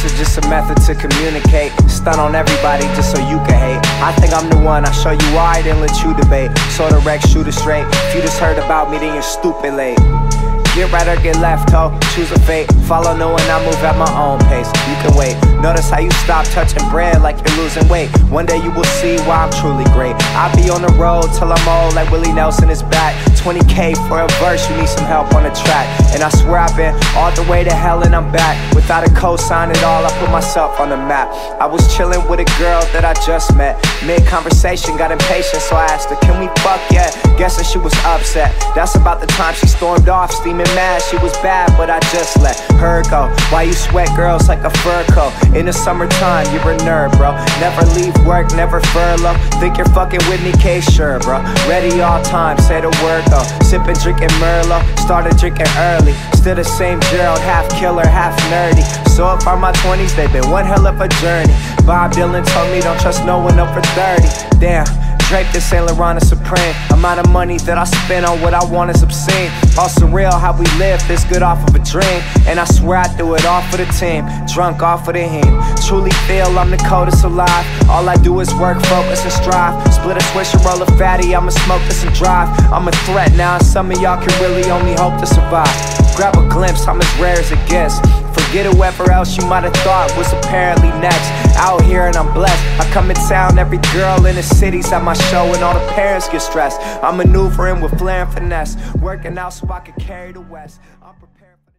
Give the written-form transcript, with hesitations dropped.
This is just a method to communicate. Stun on everybody just so you can hate. I think I'm the one, I show you why, then let you debate. Sorta wreck, shoot it straight. If you just heard about me, then you're stupid late. Get right or get left, ho, choose a fate. Follow no one, I move at my own pace. You can wait, notice how you stop touching bread like you're losing weight. One day you will see why I'm truly great. I'll be on the road till I'm old like Willie Nelson is back. 20K for a verse, you need some help on the track. And I swear I've been all the way to hell and I'm back. Without a cosign at all, I put myself on the map. I was chilling with a girl that I just met. Mid-conversation, got impatient, so I asked her, can we fuck yet? Guessing she was upset. That's about the time she stormed off, steaming mad. She was bad, but I just let her go. Why you sweat girls like a fur coat? In the summertime, you're a nerd, bro. Never leave work, never furlough. Think you're fucking with me, K, sure, bro. Ready all time, say the word though. Sipping, drinking Merlot, started drinking early. Still the same Gerald, half killer, half nerdy. So far my 20s, they've been one hell of a journey. Bob Dylan told me don't trust no one over 30. Damn, draped in Saint Laurent is supreme. Amount of money that I spend on what I want is obscene. All surreal how we live this good off of a dream. And I swear I do it all for the team, drunk off of the hymn. Truly feel I'm the coldest alive. All I do is work, focus and strive. Split a switch and roll a fatty, I'ma smoke this and drive. I'm a threat now and some of y'all can really only hope to survive. Grab a glimpse, I'm as rare as it gets. Forget whoever else you might have thought was apparently next. Out here and I'm blessed. I come in town, every girl in the city's at my show and all the parents get stressed. I'm maneuvering with flair and finesse, working out so I can carry the West. I'm prepared for